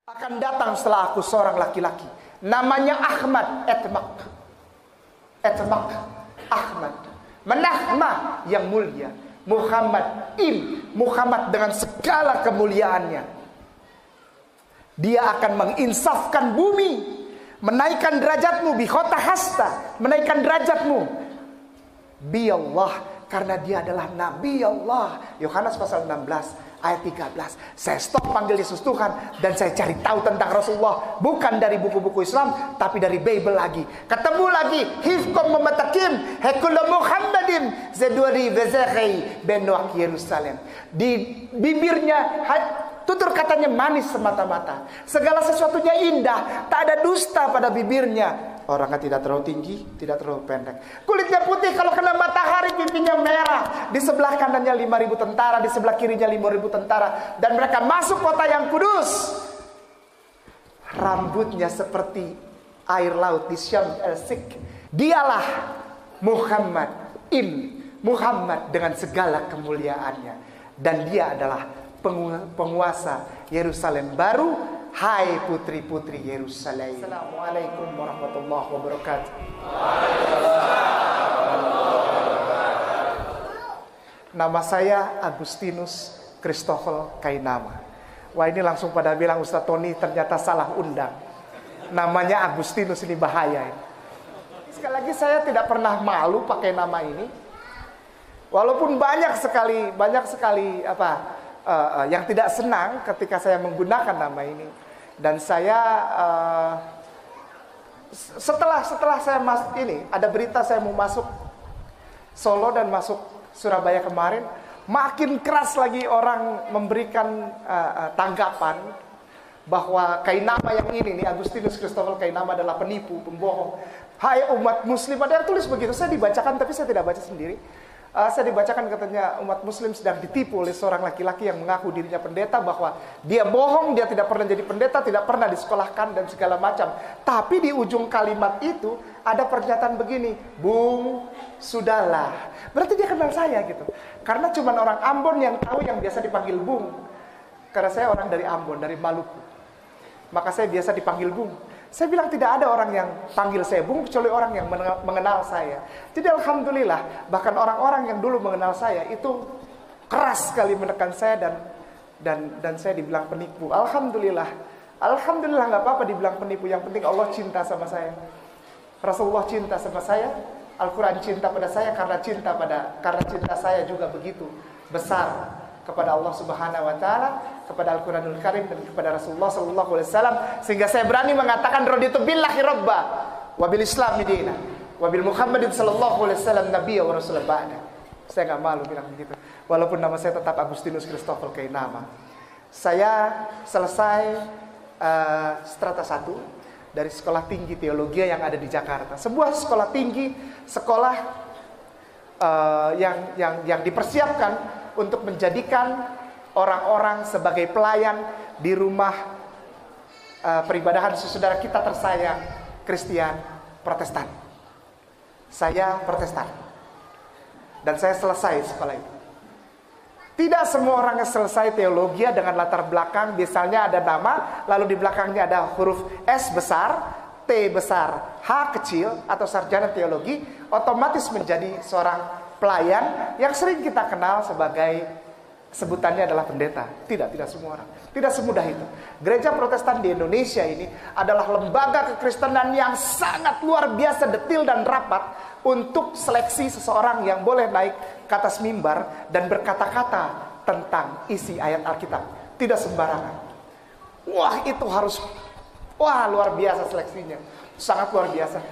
Akan datang setelah aku seorang laki-laki, namanya Ahmad, Etmak Ahmad, Menahmah yang mulia, Muhammad Muhammad dengan segala kemuliaannya. Dia akan menginsafkan bumi, menaikkan derajatmu, bikhota hasta, menaikkan derajatmu, bi Allah, karena dia adalah Nabi Allah. Yohanes pasal 16 ayat 13. Saya stop panggil Yesus Tuhan dan saya cari tahu tentang Rasulullah, bukan dari buku-buku Islam tapi dari Bible lagi. Ketemu lagi hifkom mematakim hekul Muhammadin zeduri vezekhi benwak Yerusalem. Di bibirnya tutur katanya manis semata-mata, segala sesuatunya indah, tak ada dusta pada bibirnya. Orangnya tidak terlalu tinggi, tidak terlalu pendek. Kulitnya putih, kalau kena matahari pipinya merah. Di sebelah kanannya 5.000 tentara, di sebelah kirinya 5.000 tentara. Dan mereka masuk kota yang kudus. Rambutnya seperti air laut di Syam el-Sik. Dialah Muhammad Muhammad dengan segala kemuliaannya. Dan dia adalah penguasa Yerusalem baru. Hai putri-putri Yerusalem. Assalamualaikum warahmatullahi wabarakatuh. Nama saya Agustinus Christopher Kainama. Wah, ini langsung pada bilang Ustaz Tony ternyata salah undang. Namanya Agustinus, ini bahaya ini. Sekali lagi saya tidak pernah malu pakai nama ini. Walaupun banyak sekali yang tidak senang ketika saya menggunakan nama ini. Dan saya setelah saya masuk ini, ada berita saya mau masuk Solo dan masuk Surabaya kemarin, makin keras lagi orang memberikan tanggapan bahwa Kainama yang ini nih, Agustinus Christopher Kainama adalah penipu, pembohong. Hai umat muslim, ada yang tulis begitu. Saya dibacakan tapi saya tidak baca sendiri. Saya dibacakan katanya umat muslim sedang ditipu oleh seorang laki-laki yang mengaku dirinya pendeta, bahwa dia bohong, dia tidak pernah jadi pendeta, tidak pernah disekolahkan dan segala macam. Tapi di ujung kalimat itu ada pernyataan begini, Bung, sudahlah. Berarti dia kenal saya gitu. Karena cuma orang Ambon yang tahu yang biasa dipanggil Bung. Karena saya orang dari Ambon, dari Maluku. Maka saya biasa dipanggil Bung. Saya bilang tidak ada orang yang panggil saya Bung kecuali orang yang mengenal saya. Jadi alhamdulillah, bahkan orang-orang yang dulu mengenal saya itu keras sekali menekan saya dan saya dibilang penipu. Alhamdulillah nggak apa-apa dibilang penipu. Yang penting Allah cinta sama saya, Rasulullah cinta sama saya, Al-Quran cinta pada saya, karena cinta saya juga begitu besar kepada Allah Subhanahu wa taala, kepada Al-Qur'anul Karim dan kepada Rasulullah sallallahu alaihi wasallam, sehingga saya berani mengatakan raditu billahi rabba wa bil islam dina wa bil Muhammadin sallallahu alaihi wasallam nabiyya wa rasul ba'da. Saya enggak malu bilang begitu. Walaupun nama saya tetap Agustinus Christopher Kainama. Saya selesai strata 1 dari Sekolah Tinggi Teologi yang ada di Jakarta. Sebuah sekolah tinggi, yang dipersiapkan untuk menjadikan orang-orang sebagai pelayan di rumah peribadahan saudara kita tersayang, Kristen Protestan. Saya Protestan. Dan saya selesai sekolah itu. Tidak semua orang yang selesai teologi dengan latar belakang, misalnya ada nama, lalu di belakangnya ada huruf S besar, T besar, H kecil, atau sarjana teologi, otomatis menjadi seorang pelayan yang sering kita kenal sebagai sebutannya adalah pendeta. Tidak semua orang. Tidak semudah itu. Gereja Protestan di Indonesia ini adalah lembaga kekristenan yang sangat luar biasa detil dan rapat untuk seleksi seseorang yang boleh naik ke atas mimbar dan berkata-kata tentang isi ayat Alkitab. Tidak sembarangan. Wah, luar biasa seleksinya. Sangat luar biasa.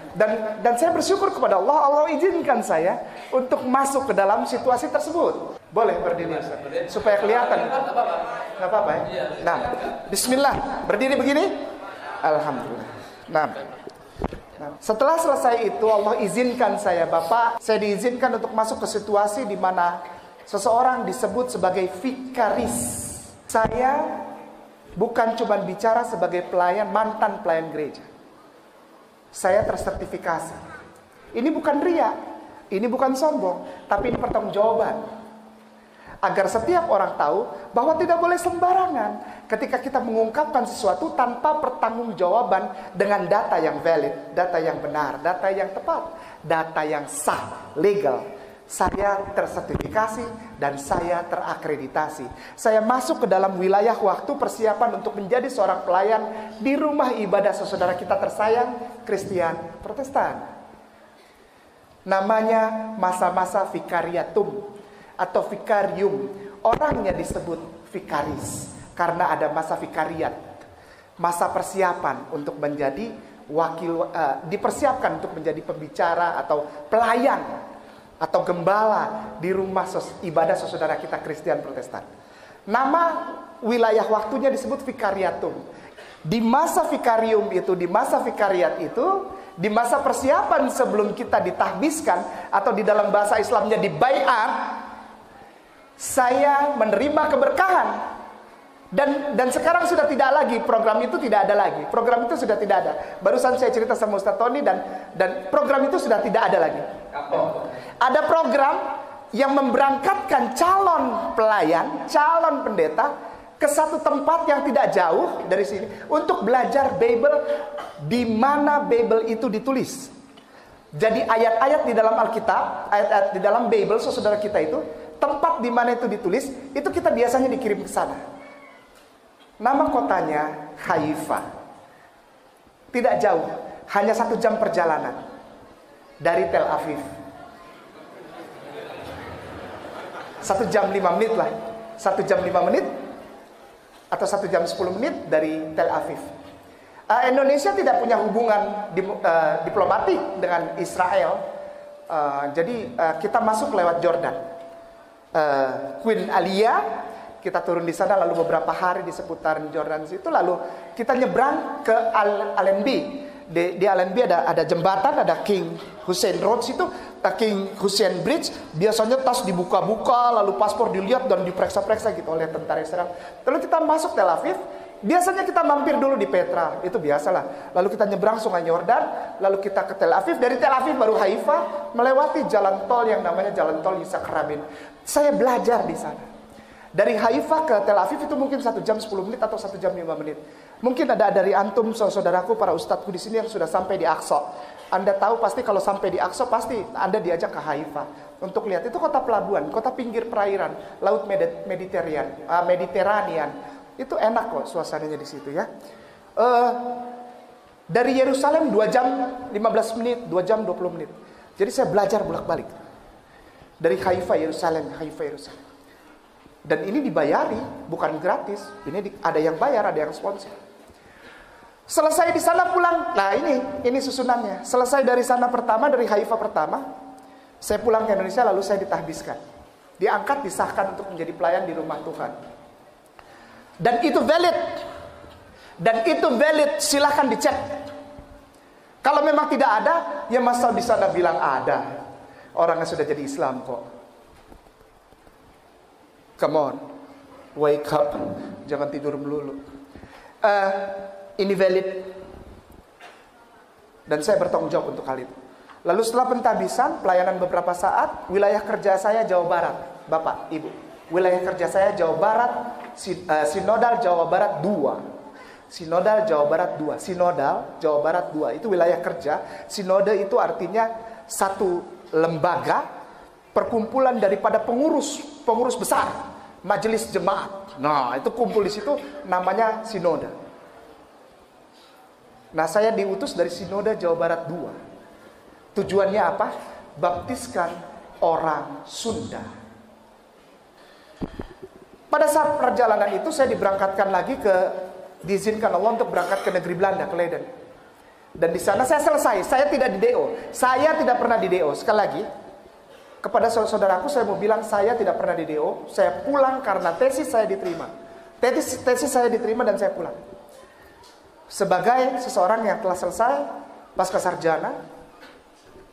Dan saya bersyukur kepada Allah izinkan saya untuk masuk ke dalam situasi tersebut. Boleh berdiri supaya kelihatan. Enggak apa-apa ya. Nah, bismillah. Berdiri begini. Alhamdulillah. Nah, setelah selesai itu Allah izinkan saya, Bapak, saya diizinkan untuk masuk ke situasi di mana seseorang disebut sebagai vikaris. Saya bukan cuma bicara sebagai mantan pelayan gereja. Saya tersertifikasi. Ini bukan ria, ini bukan sombong, tapi ini pertanggungjawaban. Agar setiap orang tahu bahwa tidak boleh sembarangan ketika kita mengungkapkan sesuatu tanpa pertanggungjawaban dengan data yang valid, data yang benar, data yang tepat, data yang sah, legal. Saya tersertifikasi dan saya terakreditasi. Saya masuk ke dalam wilayah waktu persiapan untuk menjadi seorang pelayan di rumah ibadah saudara kita tersayang, Kristen Protestan. Namanya masa-masa vikariatum atau vikarium. Orangnya disebut vikaris karena ada masa vikariat, masa persiapan untuk menjadi wakil, dipersiapkan untuk menjadi pembicara atau pelayan atau gembala di rumah ibadah saudara kita Kristen Protestan. Nama wilayah waktunya disebut vikariatum. Di masa vikarium itu, di masa vikariat itu, di masa persiapan sebelum kita ditahbiskan atau di dalam bahasa Islamnya dibaiat, saya menerima keberkahan. Dan sekarang sudah tidak lagi, program itu tidak ada lagi. Program itu sudah tidak ada. Barusan saya cerita sama Ustaz Tony dan program itu sudah tidak ada lagi. Ada program yang memberangkatkan calon pelayan, calon pendeta ke satu tempat yang tidak jauh dari sini untuk belajar Bible di mana Bible itu ditulis. Jadi ayat-ayat di dalam Alkitab, ayat-ayat di dalam Bible saudara kita itu, tempat di mana itu ditulis, itu kita biasanya dikirim ke sana. Nama kotanya Haifa. Tidak jauh, hanya 1 jam perjalanan dari Tel Aviv. 1 jam 5 menit lah. 1 jam 5 menit atau 1 jam 10 menit dari Tel Aviv. Indonesia tidak punya hubungan diplomatik dengan Israel. Jadi kita masuk lewat Jordan. Queen Alia, kita turun di sana lalu beberapa hari di seputaran Jordan situ, lalu kita nyebrang ke Allenby. Di Allenby ada jembatan, ada King Hussein Road situ, King Hussein Bridge. Biasanya tas dibuka-buka, lalu paspor dilihat dan diperiksa-periksa gitu oleh tentara Israel. Lalu kita masuk Tel Aviv. Biasanya kita mampir dulu di Petra, itu biasalah. Lalu kita nyebrang sungai Yordan, lalu kita ke Tel Aviv. Dari Tel Aviv baru Haifa, melewati jalan tol yang namanya jalan tol Yitzhak Rabin. Saya belajar di sana. Dari Haifa ke Tel Aviv itu mungkin 1 jam 10 menit atau 1 jam 5 menit. Mungkin ada dari antum, saudaraku, para ustadku di sini yang sudah sampai di Aqsa. Anda tahu pasti kalau sampai di Aqsa pasti Anda diajak ke Haifa untuk lihat itu kota pelabuhan, kota pinggir perairan, laut Mediterranean. Itu enak kok suasananya di situ ya. Dari Yerusalem 2 jam 15 menit, 2 jam 20 menit. Jadi saya belajar bolak-balik. Dari Haifa Yerusalem, Haifa Yerusalem. Dan ini dibayari, bukan gratis. Ini ada yang bayar, ada yang sponsor. Selesai di sana pulang. Nah ini susunannya. Selesai dari sana pertama, dari Haifa pertama, saya pulang ke Indonesia lalu saya ditahbiskan. Diangkat, disahkan untuk menjadi pelayan di rumah Tuhan. Dan itu valid. Dan itu valid, silahkan dicek. Kalau memang tidak ada, ya masa di sana bilang ada. Orangnya sudah jadi Islam kok. Come on, wake up, jangan tidur melulu. Ini valid, dan saya bertanggung jawab untuk hal itu. Lalu setelah pentahbisan, pelayanan beberapa saat, wilayah kerja saya Jawa Barat, Bapak, Ibu. Wilayah kerja saya Jawa Barat, Sinodal Jawa Barat 2. Sinodal Jawa Barat 2. Sinodal Jawa Barat 2 itu wilayah kerja. Sinode itu artinya satu lembaga perkumpulan daripada pengurus besar, majelis jemaat. Nah, itu kumpul di situ namanya sinode. Nah, saya diutus dari Sinode Jawa Barat 2. Tujuannya apa? Baptiskan orang Sunda. Pada saat perjalanan itu saya diberangkatkan lagi diizinkan Allah untuk berangkat ke negeri Belanda, ke Leiden. Dan di sana saya selesai. Saya tidak di DO. Saya tidak pernah di DO. Sekali lagi, kepada saudaraku saya mau bilang saya tidak pernah di DO. Saya pulang karena tesis saya diterima. Tesis saya diterima dan saya pulang. Sebagai seseorang yang telah selesai pasca sarjana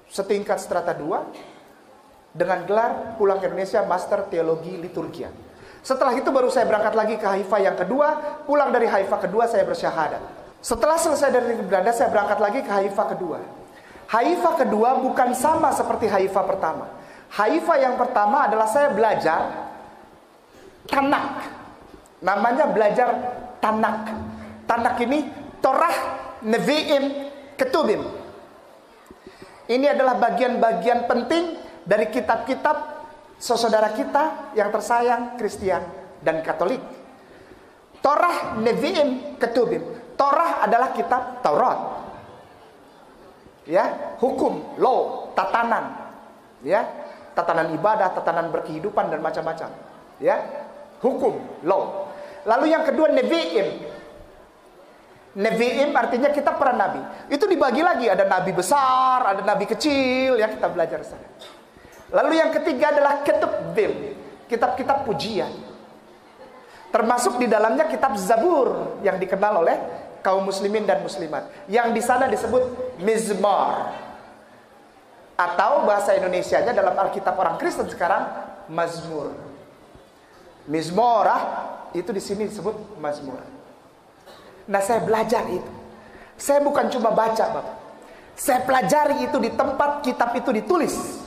setingkat strata 2 dengan gelar pulang ke Indonesia Master Teologi Liturgia. Setelah itu baru saya berangkat lagi ke Haifa yang kedua. Pulang dari Haifa kedua saya bersyahadat. Setelah selesai dari Belanda saya berangkat lagi ke Haifa kedua. Haifa kedua bukan sama seperti Haifa pertama. Haifa yang pertama adalah saya belajar Tanak. Namanya belajar Tanak. Tanak ini Torah, Nevi'im, Ketubim. Ini adalah bagian-bagian penting dari kitab-kitab saudara kita yang tersayang Kristen dan Katolik. Torah, Nevi'im, Ketubim. Torah adalah kitab Taurat. Ya, hukum, law, tatanan. Ya, tatanan ibadah, tatanan berkehidupan dan macam-macam. Ya, hukum, law. Lalu yang kedua Nevi'im. Nevi'im artinya kitab para nabi. Itu dibagi lagi, ada nabi besar, ada nabi kecil, ya kita belajar sana. Lalu yang ketiga adalah Ketubim, kitab-kitab pujian. Termasuk di dalamnya kitab Zabur yang dikenal oleh kaum muslimin dan muslimat. Yang di sana disebut Mizmar. Atau bahasa Indonesianya dalam Alkitab orang Kristen sekarang Mazmur. Mizmorah itu di sini disebut Mazmur. Nah, saya belajar itu. Saya bukan cuma baca, Bapak. Saya pelajari itu di tempat kitab itu ditulis.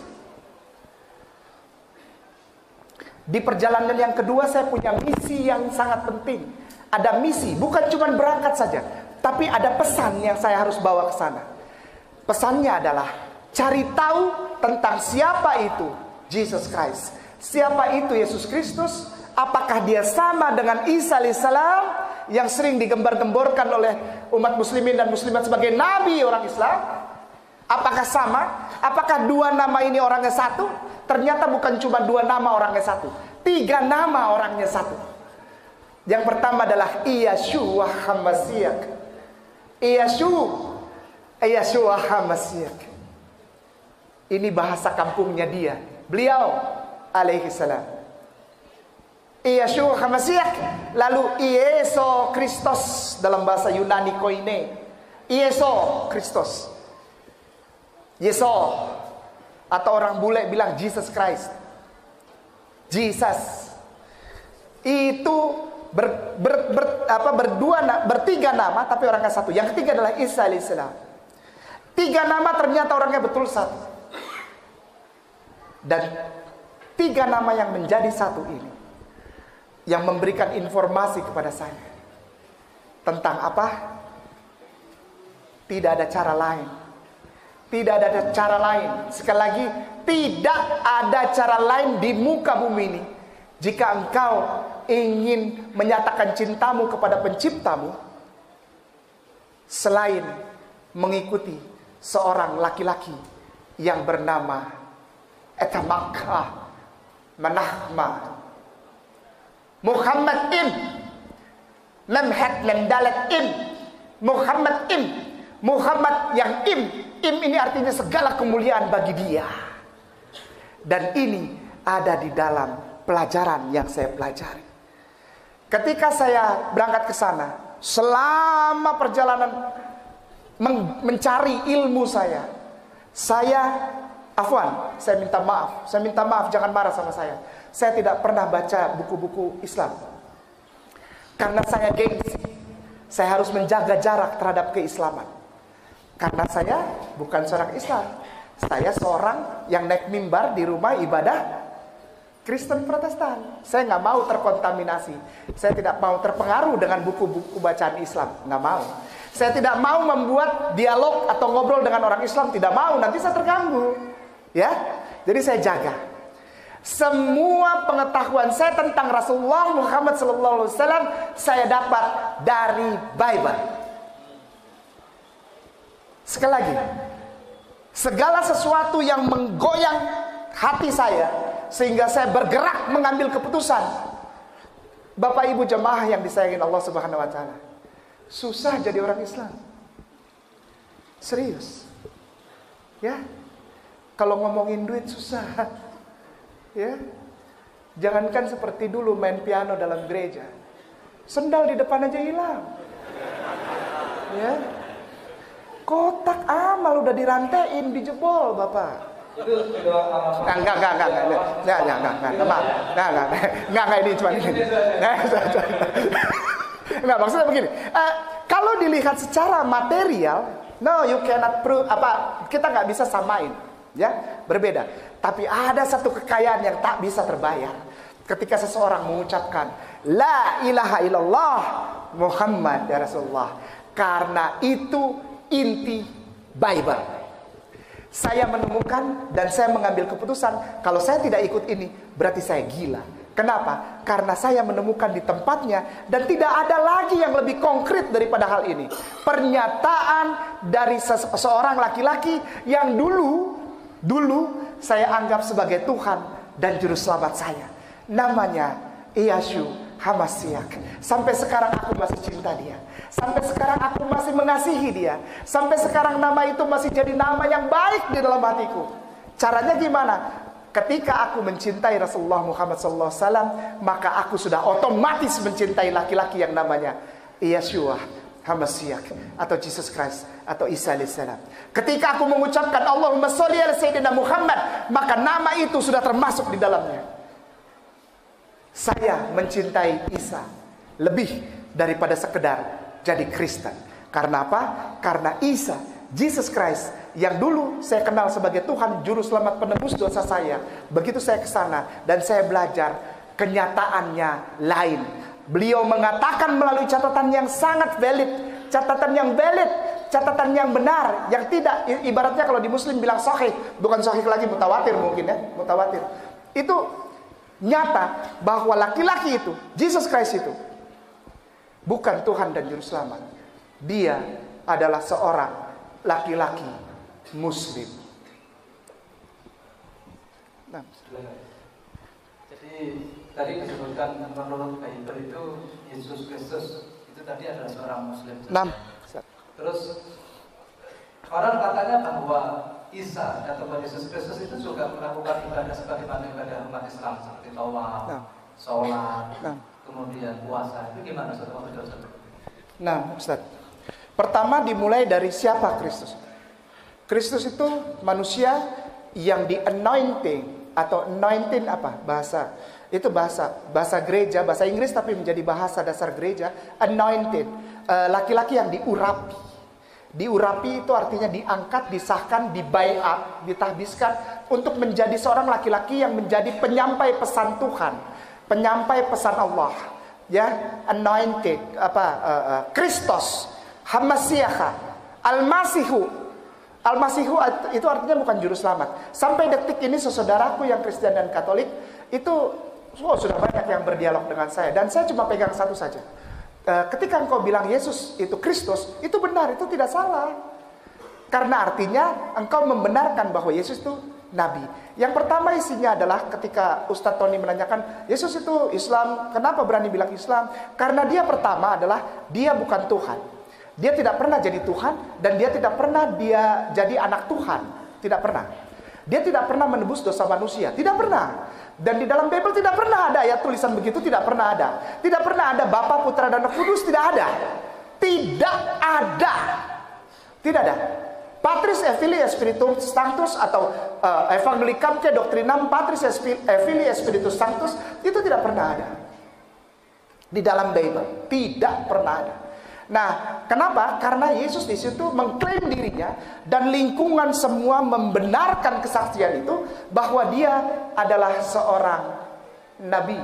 Di perjalanan yang kedua saya punya misi yang sangat penting. Ada misi, bukan cuma berangkat saja, tapi ada pesan yang saya harus bawa ke sana. Pesannya adalah cari tahu tentang siapa itu Jesus Christ. Siapa itu Yesus Kristus? Apakah dia sama dengan Isa alaihissalam yang sering digembar-gemborkan oleh umat muslimin dan muslimat sebagai nabi orang Islam? Apakah sama? Apakah dua nama ini orangnya satu? Ternyata bukan cuma dua nama orangnya satu, 3 nama orangnya satu. Yang pertama adalah Yeshua HaMashiach. Yeshua HaMashiach. Ini bahasa kampungnya dia. Beliau alaihi salam. Yeshua HaMashiach. Lalu Yesus Kristus dalam bahasa Yunani koine. Yesus Kristus. Yesus. Atau orang bule bilang Jesus Christ. Jesus. Itu bertiga nama tapi orangnya satu. Yang ketiga adalah Isa alaihissalam. 3 nama ternyata orangnya betul satu. Dan 3 nama yang menjadi satu ini yang memberikan informasi kepada saya tentang apa? Tidak ada cara lain. Tidak ada cara lain. Sekali lagi, tidak ada cara lain di muka bumi ini. Jika engkau ingin menyatakan cintamu kepada penciptamu, selain mengikuti seorang laki-laki yang bernama Etamakah Manahma Muhammad Im Memhat Mendalat Im Muhammad Im, Muhammad yang Im ini artinya segala kemuliaan bagi dia. Dan ini ada di dalam pelajaran yang saya pelajari. Ketika saya berangkat ke sana, selama perjalanan mencari ilmu saya minta maaf, jangan marah sama saya. Saya tidak pernah baca buku-buku Islam. Karena saya gengsi. Saya harus menjaga jarak terhadap keislaman. Karena saya bukan seorang Islam. Saya seorang yang naik mimbar di rumah ibadah Kristen Protestan. Saya nggak mau terkontaminasi. Saya tidak mau terpengaruh dengan buku-buku bacaan Islam. Nggak mau. Saya tidak mau membuat dialog atau ngobrol dengan orang Islam. Tidak mau. Nanti saya terganggu. Ya. Jadi saya jaga. Semua pengetahuan saya tentang Rasulullah Muhammad SAW saya dapat dari Bible. Sekali lagi, segala sesuatu yang menggoyang hati saya sehingga saya bergerak mengambil keputusan. Bapak Ibu jemaah yang disayangi Allah Subhanahu wa taala, susah jadi orang Islam. Serius. Ya. Kalau ngomongin duit susah. Ya. Jangankan seperti dulu main piano dalam gereja. Sendal di depan aja hilang. Ya. Kotak amal udah dirantein, dijebol, Bapak. Enggak, ini cuma ini. Enggak, maksudnya begini. Kalau dilihat secara material, no, you cannot prove kita nggak bisa samain, ya, berbeda. Tapi ada satu kekayaan yang tak bisa terbayar. ketika seseorang mengucapkan la ilaha illallah Muhammad ya Rasulullah, karena itu inti Bible. Saya menemukan dan saya mengambil keputusan, kalau saya tidak ikut ini berarti saya gila. Kenapa? Karena saya menemukan di tempatnya, dan tidak ada lagi yang lebih konkret daripada hal ini. Pernyataan dari seorang laki-laki yang dulu saya anggap sebagai Tuhan dan juru selamat saya. Namanya Yeshua HaMashiach. Sampai sekarang aku masih cinta dia. Sampai sekarang aku masih mengasihi dia. Sampai sekarang nama itu masih jadi nama yang baik di dalam hatiku. Caranya gimana? Ketika aku mencintai Rasulullah Muhammad SAW, maka aku sudah otomatis mencintai laki-laki yang namanya Yeshua HaMashiach atau Jesus Christ atau Isa alaihissalam. Ketika aku mengucapkan Allahumma sholli ala Sayyidina Muhammad, maka nama itu sudah termasuk di dalamnya. Saya mencintai Isa lebih daripada sekedar jadi Kristen. Karena apa? Karena Isa, Jesus Christ, yang dulu saya kenal sebagai Tuhan Juru Selamat penebus dosa saya. Begitu saya ke sana dan saya belajar, kenyataannya lain. Beliau mengatakan melalui catatan yang sangat valid, catatan yang benar, yang tidak, ibaratnya kalau di Muslim bilang sahih, bukan sahih lagi, mutawatir mungkin ya, mutawatir. Itu nyata bahwa laki-laki itu, Jesus Christ itu, bukan Tuhan dan Juru Selamat. Dia adalah seorang laki-laki Muslim. Nah. Jadi tadi disebutkan menurut Bible itu Yesus Kristus itu tadi adalah seorang Muslim. Nah. Terus orang katanya bahwa Isa atau Yesus Kristus itu juga melakukan ibadah sebagaimana ibadah umat Islam seperti tawaf, sholat, kemudian puasa. Itu gimana Ustaz? Nah, Ustaz. Pertama dimulai dari siapa Kristus? Kristus itu manusia yang di anointing atau anointing apa? Bahasa. Itu bahasa gereja, bahasa Inggris tapi menjadi bahasa dasar gereja, anointed. Laki-laki yang diurapi. Diurapi itu artinya diangkat, disahkan, dibaiat, ditahbiskan untuk menjadi seorang laki-laki yang menjadi penyampai pesan Tuhan, penyampai pesan Allah. Ya, anointed, Kristus, HaMashiach, Al-Masihu. Al-Masihu itu artinya bukan juru selamat. Sampai detik ini saudaraku yang Kristen dan Katolik itu sudah banyak yang berdialog dengan saya, dan saya cuma pegang satu saja. Ketika engkau bilang Yesus itu Kristus, itu benar, itu tidak salah. Karena artinya engkau membenarkan bahwa Yesus itu Nabi. Yang pertama isinya adalah ketika Ustadz Tony menanyakan, Yesus itu Islam, kenapa berani bilang Islam? Karena dia pertama adalah, dia bukan Tuhan. Dia tidak pernah jadi Tuhan, dan dia tidak pernah dia jadi anak Tuhan. Tidak pernah. Dia tidak pernah menebus dosa manusia. Tidak pernah. Dan di dalam Bible tidak pernah ada ayat tulisan begitu, tidak pernah ada. Tidak pernah ada Bapa, Putra, dan Roh Kudus, tidak ada. Tidak ada. Tidak ada. Patris et Filii Spiritus Sanctus atau Evangelicam ke Doctrinam Patris et Filii Spiritus Sanctus itu tidak pernah ada. Di dalam Bible tidak pernah ada. Nah, kenapa? Karena Yesus di situ mengklaim dirinya dan lingkungan semua membenarkan kesaksian itu bahwa dia adalah seorang nabi.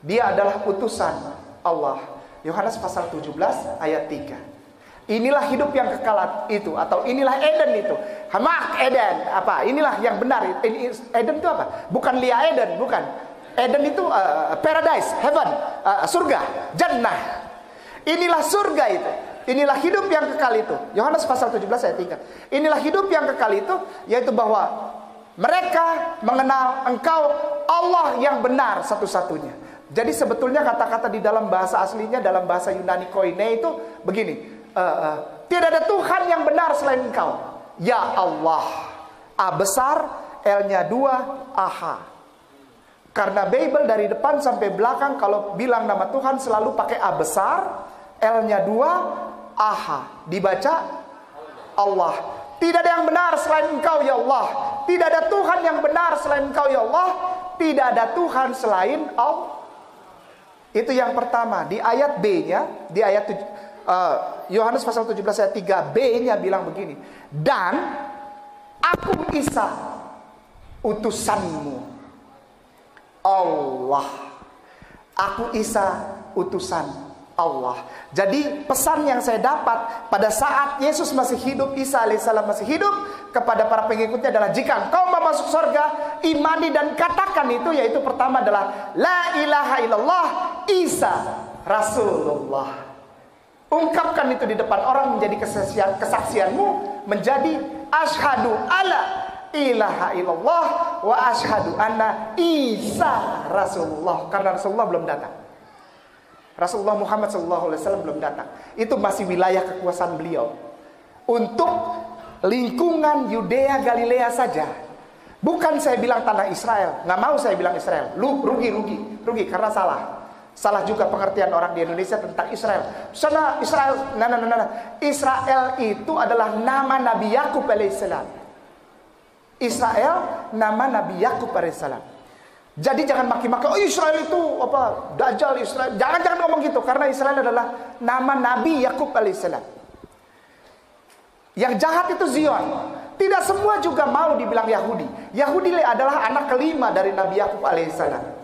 Dia adalah utusan Allah. Yohanes pasal 17 ayat 3. Inilah hidup yang kekal itu, atau inilah Eden itu. Hamak Eden, apa? Inilah yang benar. Eden itu apa? Bukan Lia Eden, bukan. Eden itu paradise, heaven, surga, jannah. Inilah surga itu. Inilah hidup yang kekal itu. Yohanes pasal 17 ayat 3. Inilah hidup yang kekal itu, yaitu bahwa mereka mengenal engkau Allah yang benar satu-satunya. Jadi sebetulnya kata-kata di dalam bahasa aslinya, dalam bahasa Yunani koine itu begini. Tidak ada Tuhan yang benar selain engkau. Ya Allah. A besar, L-nya 2, AH. Karena Bible dari depan sampai belakang kalau bilang nama Tuhan selalu pakai A besar, L-nya 2, AH. Dibaca Allah. Tidak ada yang benar selain engkau ya Allah. Tidak ada Tuhan yang benar selain engkau ya Allah. Tidak ada Tuhan selain Allah. Itu yang pertama. Di ayat B-nya, di ayat Yohanes pasal 17 ayat 3b-nya bilang begini. Dan aku Isa, utusanmu. Allah. Aku Isa utusan Allah. Jadi pesan yang saya dapat pada saat Yesus masih hidup, Isa alaihissalam masih hidup, kepada para pengikutnya adalah, jika engkau mau masuk surga, imani dan katakan itu, yaitu pertama adalah la ilaha illallah Isa Rasulullah. Ungkapkan itu di depan orang, menjadi kesaksianmu, menjadi asyhadu alla ilaha illallah wa asyhadu anna Isa Rasulullah. Karena Rasulullah belum datang. Rasulullah Muhammad SAW belum datang. Itu masih wilayah kekuasaan beliau. Untuk lingkungan Yudea Galilea saja. Bukan saya bilang tanah Israel. Nggak mau saya bilang Israel. Rugi karena salah. Salah juga pengertian orang di Indonesia tentang Israel. Sana Israel, Israel itu adalah nama Nabi Yakub alaihissalam. Israel nama Nabi Yakub alaihissalam. Jadi jangan maki-maki, oh Israel itu apa? Dajjal Israel. Jangan ngomong gitu, karena Israel adalah nama Nabi Yakub alaihissalam. Yang jahat itu Zion. Tidak semua juga mau dibilang Yahudi. Yahudi adalah anak kelima dari Nabi Yakub alaihissalam.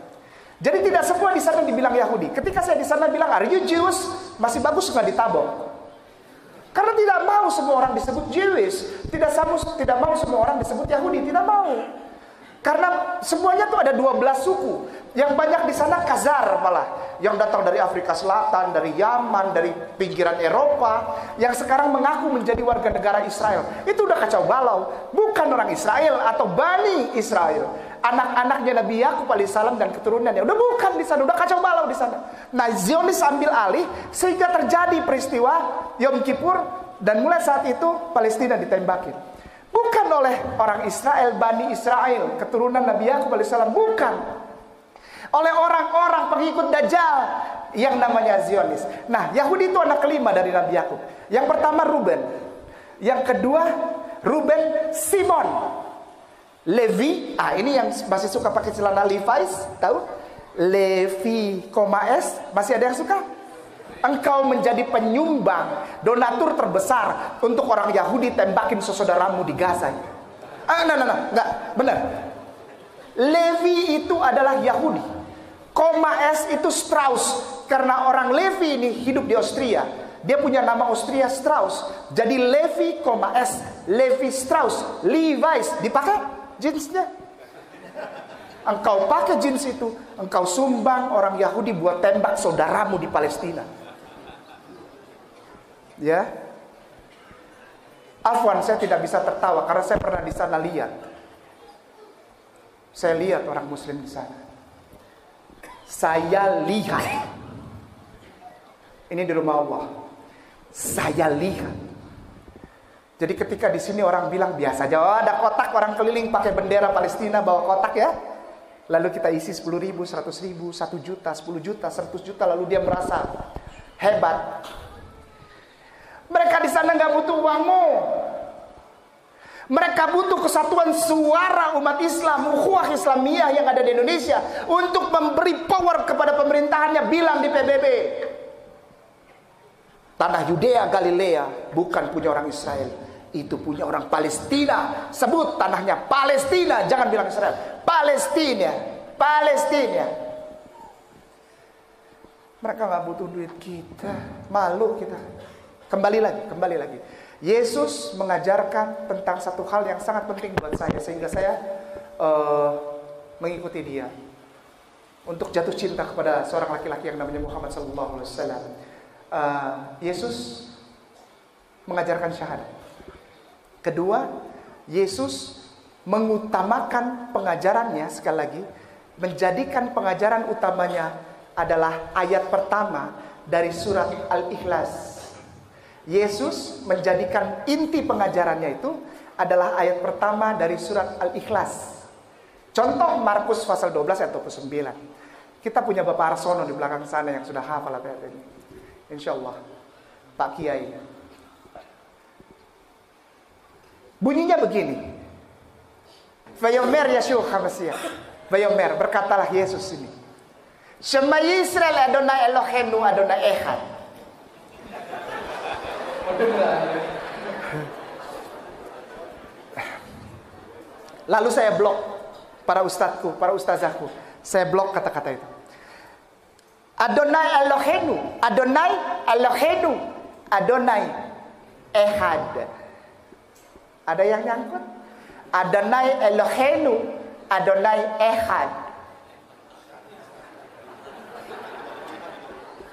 Jadi tidak semua di sana dibilang Yahudi. Ketika saya di sana bilang, are you Jews? Masih bagus nggak ditabok. Karena tidak mau semua orang disebut Jewish. Tidak mau semua orang disebut Yahudi. Tidak mau. Karena semuanya tuh ada 12 suku. Yang banyak di sana Khazar malah. Yang datang dari Afrika Selatan, dari Yaman, dari pinggiran Eropa. Yang sekarang mengaku menjadi warga negara Israel. Itu udah kacau balau. Bukan orang Israel atau Bani Israel. Anak-anaknya Nabi Yakub alaihissalam dan keturunannya. Udah bukan di sana, udah kacau balau di sana. Nah, Zionis ambil alih sehingga terjadi peristiwa Yom Kippur. Dan mulai saat itu Palestina ditembakin. Bukan oleh orang Israel, Bani Israel, keturunan Nabi Yakub alaihissalam, bukan. Oleh orang-orang pengikut Dajjal yang namanya Zionis. Nah, Yahudi itu anak kelima dari Nabi Yakub. Yang pertama Ruben. Yang kedua Ruben Simon. Levi, ini yang masih suka pakai celana Levi's, tahu? Levi, S, masih ada yang suka? Engkau menjadi penyumbang, donatur terbesar untuk orang Yahudi, tembakin saudaramu di Gaza. Enggak, benar. Levi itu adalah Yahudi. S itu Strauss, karena orang Levi ini hidup di Austria. Dia punya nama Austria Strauss. Jadi Levi, S, Levi Strauss, Levi's, dipakai jeansnya. Engkau pakai jeans itu, engkau sumbang orang Yahudi buat tembak saudaramu di Palestina. Ya, Afwan, saya tidak bisa tertawa karena saya pernah di sana lihat. Saya lihat orang Muslim di sana. Saya lihat. Ini di rumah Allah. Saya lihat. Jadi ketika di sini orang bilang biasa aja, oh, ada kotak, orang keliling pakai bendera Palestina bawa kotak ya. Lalu kita isi 10.000, 100.000, 1 juta, 10 juta, 100 juta, lalu dia merasa hebat. Mereka di sana nggak butuh uangmu. Mereka butuh kesatuan suara umat Islam, ukhuwah Islamiyah yang ada di Indonesia untuk memberi power kepada pemerintahannya. Bilang di PBB, tanah Yudea Galilea bukan punya orang Israel, itu punya orang Palestina. Sebut tanahnya Palestina, jangan bilang Israel. Palestina. Mereka nggak butuh duit kita, malu kita. Kembali lagi. Yesus mengajarkan tentang satu hal yang sangat penting buat saya, sehingga saya mengikuti dia untuk jatuh cinta kepada seorang laki-laki yang namanya Muhammad SAW. Yesus mengajarkan syahadat. Kedua, Yesus mengutamakan pengajarannya, sekali lagi, menjadikan pengajaran utamanya adalah ayat pertama dari surat Al-Ikhlas. Yesus menjadikan inti pengajarannya itu adalah ayat pertama dari surat Al-Ikhlas. Contoh Markus pasal 12 ayat 29. Kita punya Bapak Arsono di belakang sana yang sudah hafal ayat ini. Insya Allah, Pak Kiai. Bunyinya begini. Vayomer Yeshua HaMashiach. Vayomer, berkatalah Yesus ini. Shema Yisrael Adonai Eloheinu Adonai Echad. Lalu saya blok para ustadzku, para ustazahku. Saya blok kata-kata itu. Adonai Eloheinu, Adonai Eloheinu, Adonai Ehad. Ada yang nyangkut? Adonai Eloheinu, Adonai Ehad.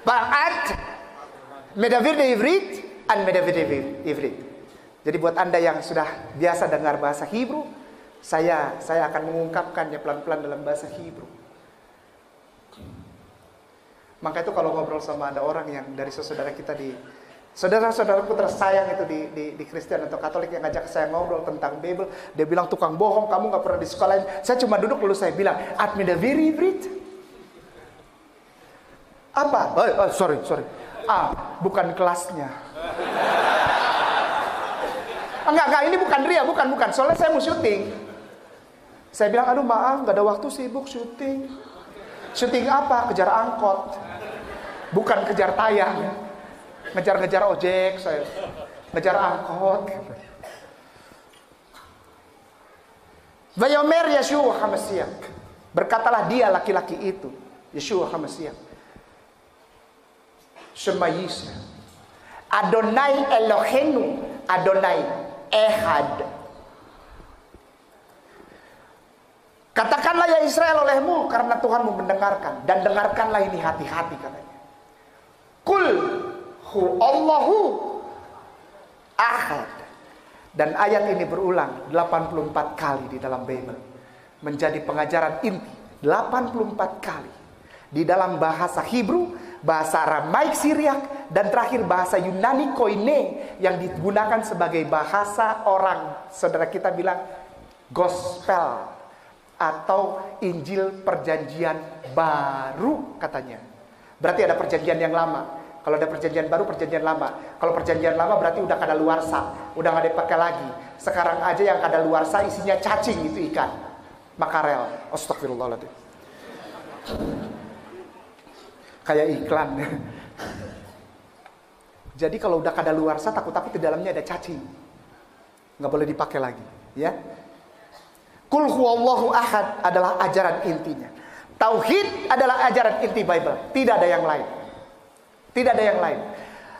Ba'at medavir de Ivrit, an medavir de Ivrit. Jadi buat Anda yang sudah biasa dengar bahasa Hebrew, saya akan mengungkapkannya pelan-pelan dalam bahasa Hebrew. Maka itu kalau ngobrol sama ada orang yang dari saudara kita saudara-saudaraku tersayang itu di Kristen atau Katolik yang ngajak saya ngobrol tentang Bible, dia bilang tukang bohong, kamu nggak pernah di sekolah lain. Saya cuma duduk lalu saya bilang, at medavir Ivrit. Apa? Sorry. Bukan kelasnya. Enggak, ini bukan ria, bukan. Soalnya saya mau syuting. Saya bilang, aduh maaf, nggak ada waktu, sibuk syuting. Syuting apa? Kejar angkot. Bukan kejar tayang. Ngejar ojek, saya. Ngejar angkot. Vayomer Yeshua HaMashiach. Berkatalah dia laki-laki itu, Yeshua HaMashiach. Shema Yisrael. Adonai Eloheinu, Adonai Ehad. Katakanlah ya Israel olehmu, karena Tuhanmu mendengarkan. Dan dengarkanlah ini hati-hati katanya. Kul hu Allahu Ahad. Dan ayat ini berulang 84 kali di dalam Bible. Menjadi pengajaran inti 84 kali. Di dalam bahasa Hebrew, bahasa Aramaik Syriak, dan terakhir bahasa Yunani Koine yang digunakan sebagai bahasa orang, saudara kita bilang gospel atau Injil perjanjian baru katanya. Berarti ada perjanjian yang lama. Kalau ada perjanjian baru, perjanjian lama. Kalau perjanjian lama berarti udah kadaluarsa, udah nggak dipakai lagi. Sekarang aja yang kadaluarsa isinya cacing, itu ikan makarel. Astagfirullahaladzim. Kayak iklan. Jadi kalau udah kadaluarsa, takut-takut di dalamnya ada cacing, nggak boleh dipakai lagi, ya. Kul huwallahu ahad adalah ajaran intinya. Tauhid adalah ajaran inti Bible. Tidak ada yang lain. Tidak ada yang lain.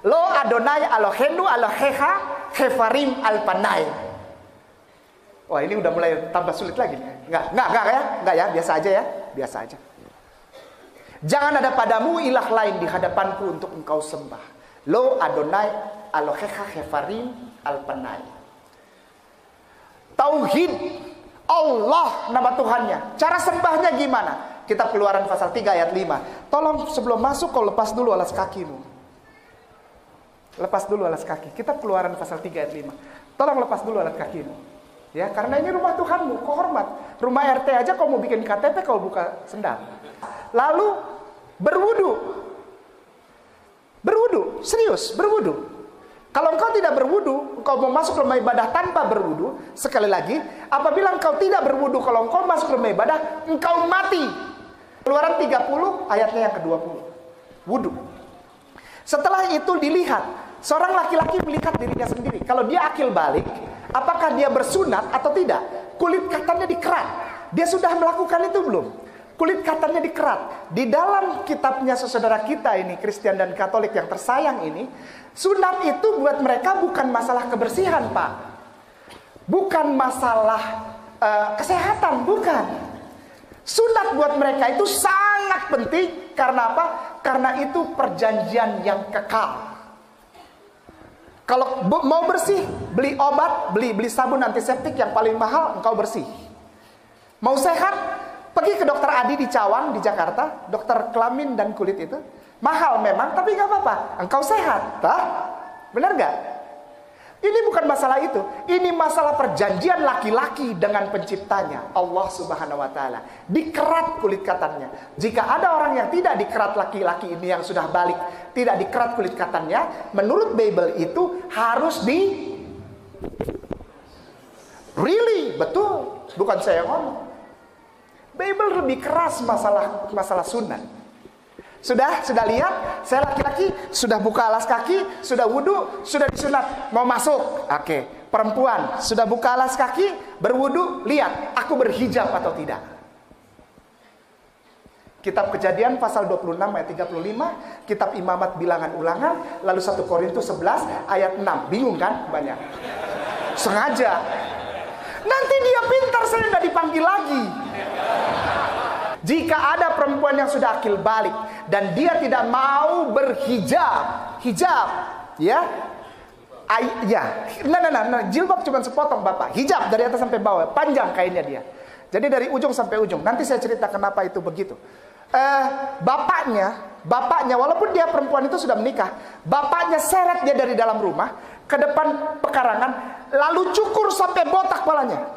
Lo Adonai Eloheinu Elohecha Hefarim Alpanai. Wah, ini udah mulai tambah sulit lagi. Enggak ya, biasa aja ya, biasa aja. Jangan ada padamu ilah lain di hadapanku untuk engkau sembah. Lo Adonai Elohecha Hefarim Alpanai. Tauhid Allah nama Tuhannya. Cara sembahnya gimana? Kitab Keluaran pasal 3 ayat 5. Tolong sebelum masuk kau lepas dulu alas kakimu. Lepas dulu alas kaki. Kitab Keluaran pasal 3 ayat 5. Tolong lepas dulu alas kakimu. Ya, karena ini rumah Tuhanmu, kau hormat. Rumah RT aja kau mau bikin KTP kau buka sendal. Lalu berwudu. Berwudu, serius, berwudu. Kalau engkau tidak berwudu, engkau mau masuk rumah ibadah tanpa berwudu, sekali lagi, apabila engkau tidak berwudu, kalau engkau masuk rumah ibadah, engkau mati. Keluaran 30 ayatnya yang ke-20. Wudu. Setelah itu dilihat, seorang laki-laki melihat dirinya sendiri. Kalau dia akil balik, apakah dia bersunat atau tidak? Kulit katanya dikerat. Dia sudah melakukan itu belum? Kulit katanya dikerat. Di dalam kitabnya saudara kita ini, Kristen dan Katolik yang tersayang ini, sunat itu buat mereka bukan masalah kebersihan, Pak. Bukan masalah kesehatan, bukan. Sunat buat mereka itu sangat penting. Karena apa? Karena itu perjanjian yang kekal. Kalau mau bersih, beli obat, beli sabun antiseptik yang paling mahal, engkau bersih. Mau sehat, pergi ke dokter Adi di Cawang, di Jakarta, dokter kelamin dan kulit itu. Mahal memang, tapi gak apa-apa. Engkau sehat. Benar gak? Ini bukan masalah itu. Ini masalah perjanjian laki-laki dengan penciptanya, Allah Subhanahu wa Ta'ala. Dikerat kulit katanya. Jika ada orang yang tidak dikerat laki-laki ini yang sudah balik, tidak dikerat kulit katanya, menurut Bible itu harus really, betul. Bukan saya yang ngomong. Bible lebih keras masalah sunat. Sudah lihat, saya laki-laki sudah buka alas kaki, sudah wudu, sudah disunat, mau masuk. Oke, perempuan sudah buka alas kaki, berwudu, lihat aku berhijab atau tidak. Kitab Kejadian pasal 26 ayat 35, Kitab Imamat Bilangan Ulangan, lalu 1 Korintus 11 ayat 6. Bingung kan? Banyak. Sengaja. Nanti dia pintar, saya nggak dipanggil lagi. Jika ada perempuan yang sudah akil balik dan dia tidak mau berhijab, ya, jilbab cuma sepotong Bapak, hijab dari atas sampai bawah, panjang kainnya dia. Jadi dari ujung sampai ujung. Nanti saya cerita kenapa itu begitu. Bapaknya walaupun dia perempuan itu sudah menikah, bapaknya seret dia dari dalam rumah ke depan pekarangan, lalu cukur sampai botak kepalanya.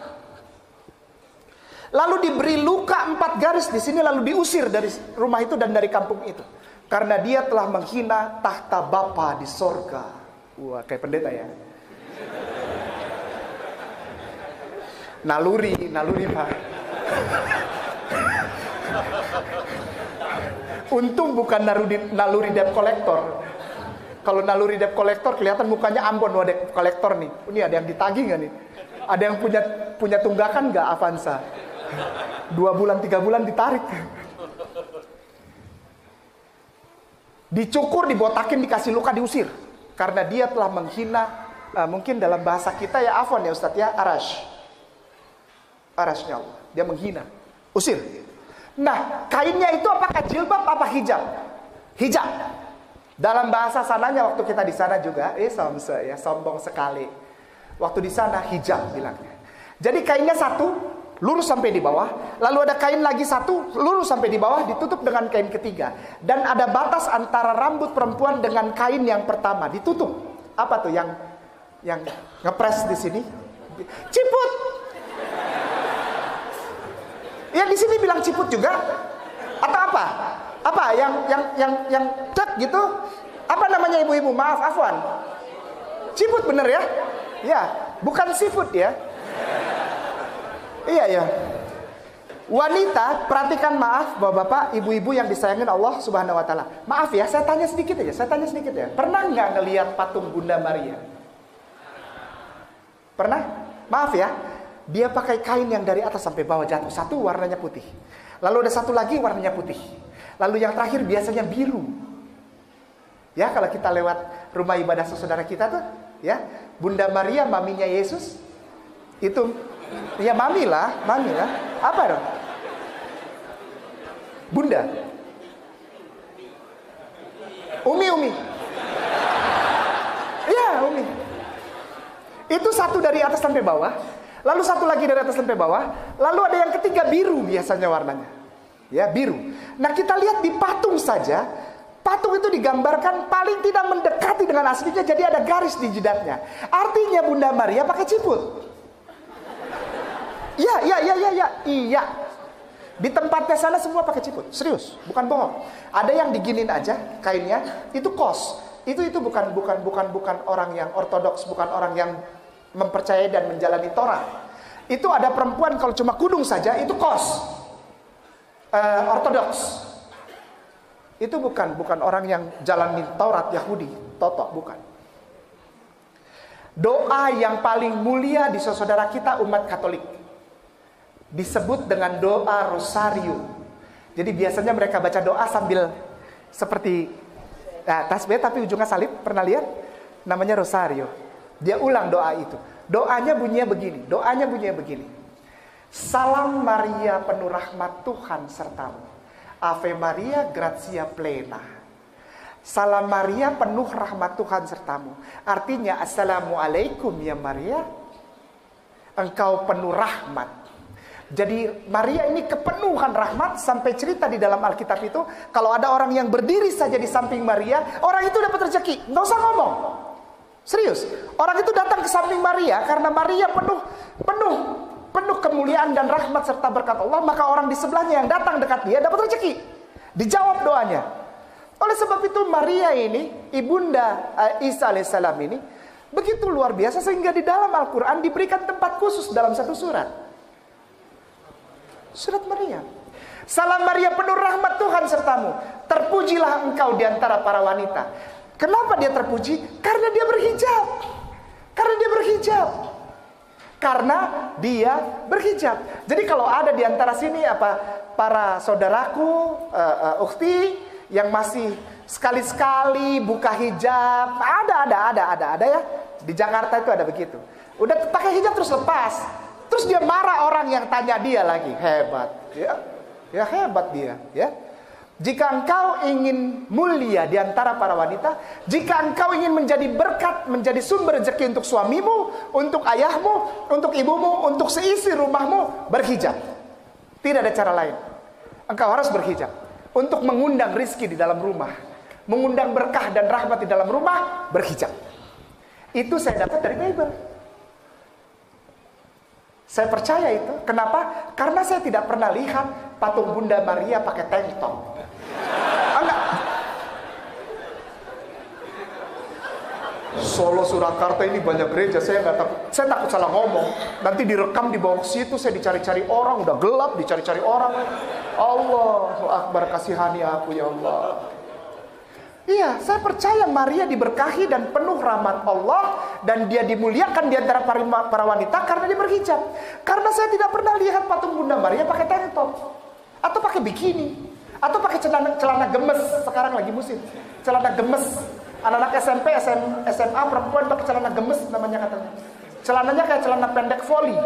Lalu diberi luka 4 garis di sini, lalu diusir dari rumah itu dan dari kampung itu. Karena dia telah menghina tahta Bapa di sorga. Wah, kayak pendeta ya. Naluri Pak. Untung bukan naluri debt collector. Kalau naluri debt collector kelihatan mukanya Ambon, wah debt collector nih. Ini ada yang ditagih nggak nih? Ada yang punya tunggakan nggak Avanza? 2 bulan 3 bulan ditarik. Dicukur, dibotakin, dikasih luka, diusir. Karena dia telah menghina, mungkin dalam bahasa kita ya afwan ya Ustadz ya, arasnya Allah. Dia menghina, usir. Nah, kainnya itu apakah jilbab apa hijab? Hijab. Dalam bahasa sananya waktu kita di sana juga, sombong sekali. Waktu di sana hijab bilangnya. Jadi kainnya satu, lurus sampai di bawah. Lalu ada kain lagi satu, lurus sampai di bawah, ditutup dengan kain ketiga. Dan ada batas antara rambut perempuan dengan kain yang pertama, ditutup. Apa tuh yang ngepres di sini? Ciput. Yang di sini bilang ciput juga? Atau apa? Apa yang cek gitu? Apa namanya ibu-ibu? Maaf, afwan. Ciput bener ya? Ya, bukan seafood ya. Iya ya. Wanita, perhatikan maaf Bapak-bapak, ibu-ibu yang disayangin Allah Subhanahu wa taala. Maaf ya, saya tanya sedikit ya. Pernah nggak ngelihat patung Bunda Maria? Pernah? Maaf ya. Dia pakai kain yang dari atas sampai bawah jatuh. Satu warnanya putih. Lalu ada satu lagi warnanya putih. Lalu yang terakhir biasanya biru. Ya, kalau kita lewat rumah ibadah saudara kita tuh, ya, Bunda Maria, maminya Yesus. Itu ya mami lah. Apa dong? Bunda. Umi. Iya, Umi. Itu satu dari atas sampai bawah. Lalu satu lagi dari atas sampai bawah. Lalu ada yang ketiga biru biasanya warnanya. Ya, biru. Nah, kita lihat di patung saja. Patung itu digambarkan paling tidak mendekati dengan aslinya. Jadi ada garis di jidatnya. Artinya Bunda Maria pakai ciput. Iya. Di tempatnya sana semua pakai ciput. Serius, bukan bohong. Ada yang diginin aja kainnya. Itu kos. Itu bukan orang yang ortodoks, bukan orang yang mempercayai dan menjalani Torah. Itu ada perempuan kalau cuma kudung saja itu kos ortodoks. Itu bukan orang yang jalani Taurat Yahudi, totok, bukan. Doa yang paling mulia di saudara kita umat Katolik disebut dengan doa rosario. Jadi biasanya mereka baca doa sambil seperti tasbih tapi ujungnya salib, pernah lihat? Namanya rosario. Dia ulang doa itu. Doanya bunyinya begini. Salam Maria penuh rahmat Tuhan sertamu. Ave Maria gratia plena. Salam Maria penuh rahmat Tuhan sertamu. Artinya assalamualaikum ya Maria. Engkau penuh rahmat. Jadi Maria ini kepenuhan rahmat. Sampai cerita di dalam Alkitab itu, kalau ada orang yang berdiri saja di samping Maria, orang itu dapat rezeki. Nggak usah ngomong. Serius, orang itu datang ke samping Maria karena Maria penuh kemuliaan dan rahmat serta berkat Allah, maka orang di sebelahnya yang datang dekat dia dapat rezeki. Dijawab doanya. Oleh sebab itu Maria ini, ibunda Isa alaihissalam ini begitu luar biasa sehingga di dalam Al-Quran diberikan tempat khusus dalam satu surat. Surat Maria. Salam Maria penuh rahmat Tuhan sertamu. Terpujilah engkau di antara para wanita. Kenapa dia terpuji? Karena dia berhijab. Karena dia berhijab. Jadi kalau ada di antara sini para saudaraku, ukhti yang masih sekali-sekali buka hijab, ada ya. Di Jakarta itu ada begitu. Udah pakai hijab terus lepas. Terus dia marah orang yang tanya dia lagi. Hebat, ya. Ya hebat dia, ya. Jika engkau ingin mulia di antara para wanita, jika engkau ingin menjadi berkat, menjadi sumber rezeki untuk suamimu, untuk ayahmu, untuk ibumu, untuk seisi rumahmu, berhijab. Tidak ada cara lain. Engkau harus berhijab untuk mengundang rizki di dalam rumah, mengundang berkah dan rahmat di dalam rumah, berhijab. Itu saya dapat dari Bible. Saya percaya itu. Kenapa? Karena saya tidak pernah lihat patung Bunda Maria pakai tank top. Enggak. Solo Surakarta ini banyak gereja. Saya takut salah ngomong. Nanti direkam di bawah situ, saya dicari-cari orang, udah gelap dicari-cari orang. Allahu Akbar, kasihani aku ya Allah. Iya, saya percaya Maria diberkahi dan penuh rahmat Allah, dan dia dimuliakan di antara para wanita karena dia berhijab. Karena saya tidak pernah lihat patung Bunda Maria pakai tank top atau pakai bikini atau pakai celana gemes. Sekarang lagi musim celana gemes. Anak-anak SMP, SMA perempuan pakai celana gemes namanya katanya. Celananya kayak celana pendek voli.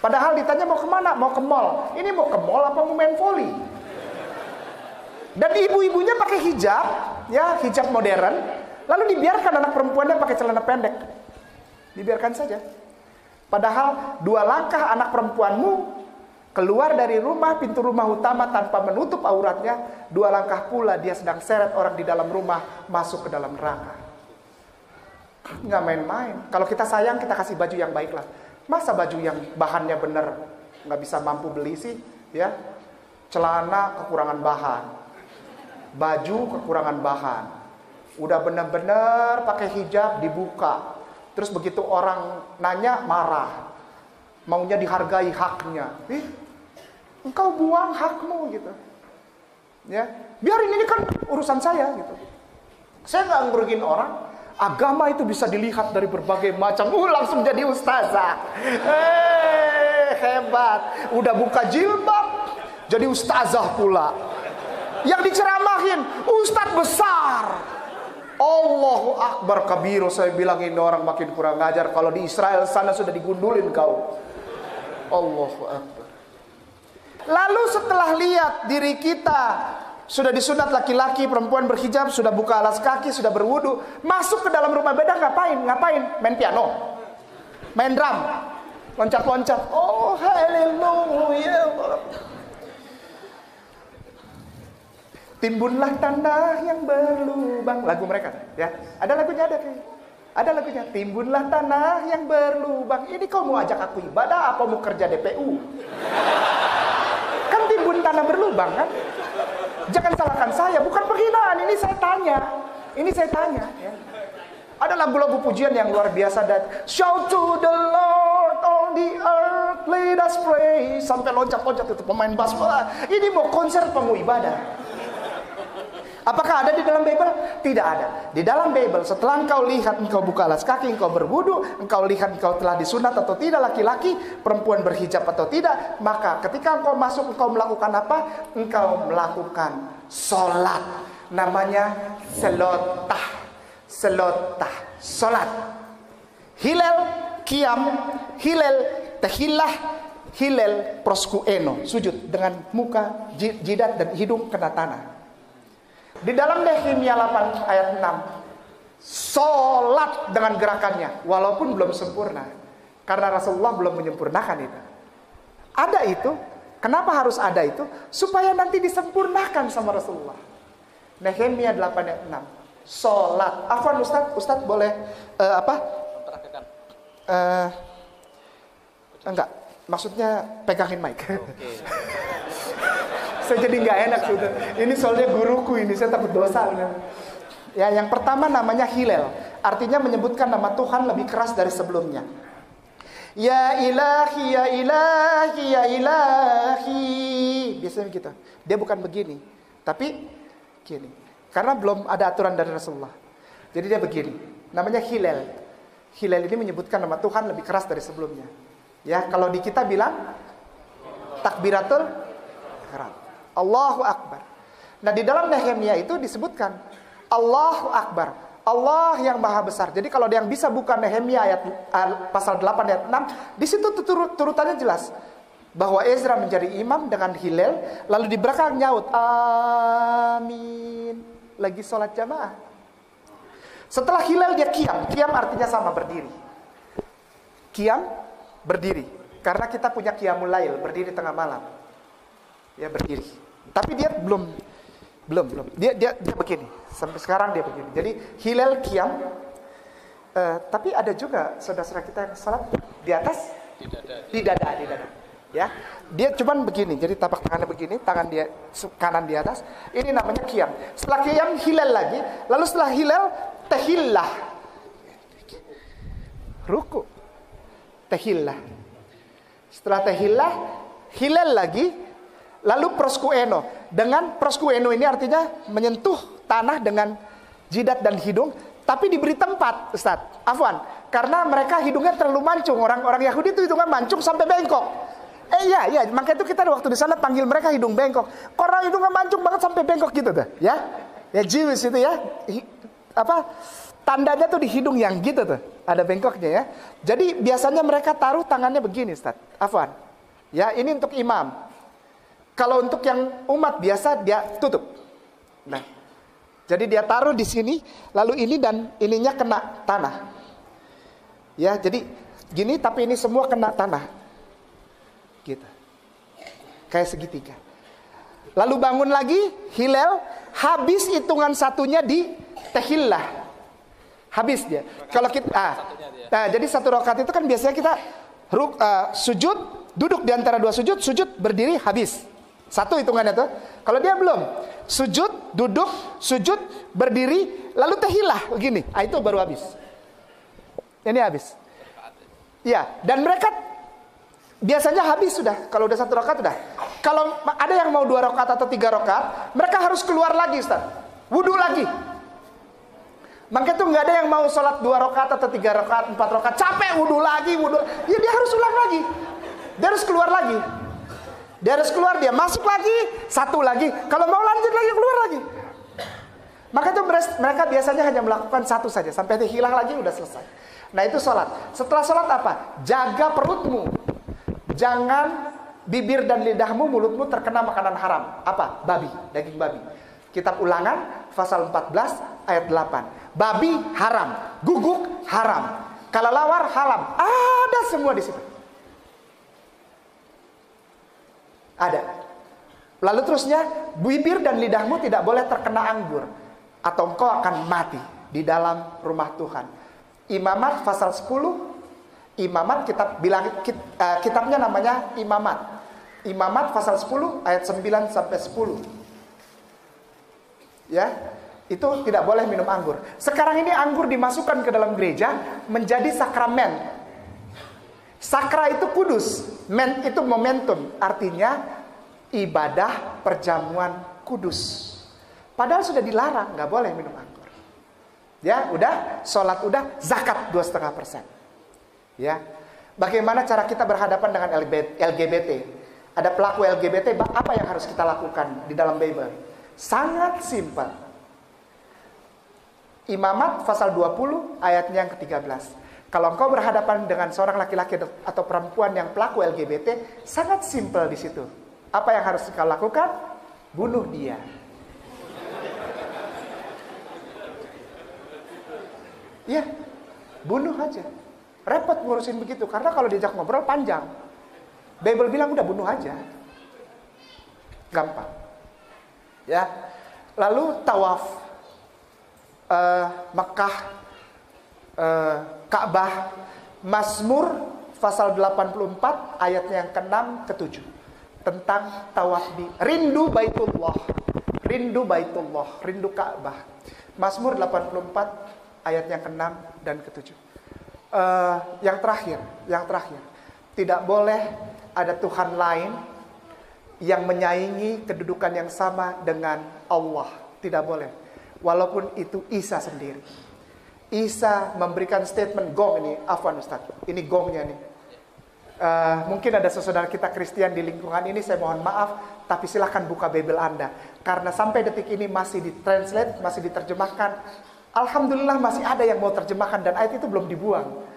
Padahal ditanya mau kemana? Mau ke mall. Ini mau ke mall apa mau main voli? Dan ibu-ibunya pakai hijab, ya hijab modern, lalu dibiarkan anak perempuannya pakai celana pendek, dibiarkan saja. Padahal 2 langkah anak perempuanmu keluar dari rumah, pintu rumah utama tanpa menutup auratnya, 2 langkah pula dia sedang seret orang di dalam rumah masuk ke dalam neraka. Nggak main-main. Kalau kita sayang, kita kasih baju yang baik lah. Masa baju yang bahannya bener nggak bisa mampu beli sih, ya? Celana kekurangan bahan, baju kekurangan bahan, udah benar-benar pakai hijab dibuka, terus begitu orang nanya marah, maunya dihargai haknya. Engkau buang hakmu gitu, ya biarin ini kan urusan saya gitu. Saya nggak ngerugin orang. Agama itu bisa dilihat dari berbagai macam. Langsung jadi ustazah. Hebat. Udah buka jilbab, jadi ustazah pula. Yang diceramahin ustadz besar. Allahu Akbar kabiru. Saya bilang ini orang makin kurang ngajar. Kalau di Israel sana sudah digundulin kau. Allahu Akbar. Lalu setelah lihat diri kita sudah disunat laki-laki, perempuan berhijab, sudah buka alas kaki, sudah berwudu, masuk ke dalam rumah beda ngapain? Main piano, main drum, loncat-loncat. Oh haleluya. Timbunlah tanah yang berlubang, lagu mereka ya. Ada lagunya, ada lagunya. Timbunlah tanah yang berlubang. Ini kau mau ajak aku ibadah apa mau kerja DPU? Kan timbun tanah berlubang kan? Jangan salahkan saya, bukan penghinaan. Ini saya tanya ya. Ada lagu-lagu pujian yang luar biasa, dan shout to the Lord on the earth, let us pray. Sampai loncat-loncat itu pemain bass. Ini mau konser apa mau ibadah? Apakah ada di dalam Bible? Tidak ada. Di dalam Bible, setelah engkau lihat, engkau buka alas kaki, engkau berwudu, engkau lihat engkau telah disunat atau tidak laki-laki, perempuan berhijab atau tidak, maka ketika engkau masuk, engkau melakukan apa? Engkau melakukan sholat. Namanya selotah. Sholat. Hilal qiyam, hilal tahillah, hilal proskueno. Sujud dengan muka, jidat dan hidung kena tanah. Di dalam Nehemia 8 ayat 6, sholat dengan gerakannya, walaupun belum sempurna, karena Rasulullah belum menyempurnakan itu. Ada itu, kenapa harus ada itu? Supaya nanti disempurnakan sama Rasulullah. Nehemia 8 ayat 6, sholat. Afwan Ustadz boleh enggak, maksudnya pegangin mic. Okay. Saya jadi nggak enak sudah. Ini soalnya guruku ini, saya takut dosa. Ya, yang pertama namanya Hilal, artinya menyebutkan nama Tuhan lebih keras dari sebelumnya. Ya ilahi, ya ilahi, ya ilahi. Biasanya gitu. Dia bukan begini, tapi gini. Karena belum ada aturan dari Rasulullah. Jadi dia begini. Namanya Hilal. hilal ini menyebutkan nama Tuhan lebih keras dari sebelumnya. Ya, kalau di kita bilang takbiratul ihram. Allahu Akbar. Nah, di dalam Nehemia itu disebutkan Allahu Akbar, Allah yang maha besar. Jadi kalau ada yang bisa buka Nehemia ayat pasal 8 ayat 6, di situ turutannya jelas bahwa Ezra menjadi imam dengan hilal, lalu di belakang nyaut amin, lagi sholat jamaah. Setelah hilal dia qiyam. Qiyam artinya sama, berdiri. Qiyam, berdiri. Karena kita punya qiyamul lail, berdiri tengah malam. Ya, berdiri. Tapi dia belum. Dia begini. Sampai sekarang dia begini. Jadi hilal qiyam. Tapi ada juga saudara-saudara kita yang sholat di atas di dada. Ya, dia cuman begini. Jadi tapak tangannya begini, tangan dia kanan di atas. Ini namanya qiyam. Setelah qiyam hilal lagi, lalu setelah hilal tahillah. Ruku. Tahillah. Setelah tahillah hilal lagi, lalu proskueno. Dengan proskueno ini artinya menyentuh tanah dengan jidat dan hidung, tapi diberi tempat, Ustaz. Afwan, karena mereka hidungnya terlalu mancung. Orang Yahudi itu hidungnya mancung sampai bengkok. Iya, makanya itu kita waktu di sana panggil mereka hidung bengkok. Orang hidungnya mancung banget sampai bengkok gitu tuh, ya. Ya Jewish itu ya. Tandanya tuh di hidung yang gitu tuh, ada bengkoknya ya. Jadi biasanya mereka taruh tangannya begini, Ustaz. Afwan. Ya, ini untuk imam. Kalau untuk yang umat biasa dia tutup. Nah, jadi dia taruh di sini, lalu ini dan ininya kena tanah. Ya, jadi gini tapi ini semua kena tanah. Gitu. Kayak segitiga. Lalu bangun lagi, hilal, habis hitungan satunya di tahillah. Habis dia. Kalau kita nah, jadi satu rakaat itu kan biasanya kita sujud, duduk di antara dua sujud, berdiri, habis. Satu hitungannya tuh. Kalau dia belum, sujud, duduk, sujud, berdiri, lalu tahillah begini. Itu baru habis. Ini habis. Ya, dan mereka biasanya habis sudah. Kalau udah satu rakaat sudah. Kalau ada yang mau 2 rakaat atau 3 rakaat, mereka harus keluar lagi, Ustaz. Wudu lagi. Maka itu nggak ada yang mau sholat 2 rakaat atau 3 rakaat, 4 rakaat, capek wudu lagi. Ya dia harus ulang lagi. Dia harus keluar lagi. Dia harus keluar, dia masuk lagi, satu lagi. Kalau mau lanjut lagi, keluar lagi. Maka itu mereka biasanya hanya melakukan satu saja sampai dia hilang lagi udah selesai. Nah itu sholat. Setelah sholat apa? Jaga perutmu. Jangan bibir dan lidahmu, mulutmu terkena makanan haram. Apa? Babi, daging babi. Kitab Ulangan pasal 14 ayat 8. Babi haram, guguk haram, kelelawar haram. Ada semua di situ. Ada. Lalu terusnya, bibir dan lidahmu tidak boleh terkena anggur, atau engkau akan mati di dalam rumah Tuhan. Imamat pasal 10. Imamat kitabnya namanya Imamat. Imamat pasal 10 ayat 9 sampai 10. Ya, itu tidak boleh minum anggur. Sekarang ini anggur dimasukkan ke dalam gereja menjadi sakramen. Sakra itu kudus, men itu momentum, artinya ibadah perjamuan kudus. Padahal sudah dilarang, nggak boleh minum anggur. Ya, udah, sholat udah, zakat 2,5%. Ya, bagaimana cara kita berhadapan dengan LGBT? Ada pelaku LGBT, apa yang harus kita lakukan di dalam Bible? Sangat simpel. Imamat pasal 20 ayatnya yang ke-13. Kalau engkau berhadapan dengan seorang laki-laki atau perempuan yang pelaku LGBT, sangat simpel di situ. Apa yang harus kau lakukan? Bunuh dia. Ya, bunuh aja. Repot ngurusin begitu, karena kalau diajak ngobrol panjang. Bible bilang udah bunuh aja. Gampang. Ya. Lalu tawaf Mekah, Ka'bah, Mazmur pasal 84 ayatnya yang ke-6 ke-7 tentang tawaf di rindu Baitullah, rindu Ka'bah. Mazmur 84 ayat yang ke-6 dan ke-7. Yang terakhir, tidak boleh ada Tuhan lain yang menyaingi kedudukan yang sama dengan Allah. Tidak boleh. Walaupun itu Isa sendiri. Isa memberikan statement gong ini. Afwan Ustaz, ini gongnya nih. Mungkin ada saudara kita Kristen di lingkungan ini, saya mohon maaf, tapi silahkan buka Bible Anda. Karena sampai detik ini masih ditranslate, masih diterjemahkan. Alhamdulillah masih ada yang mau terjemahkan dan ayat itu belum dibuang.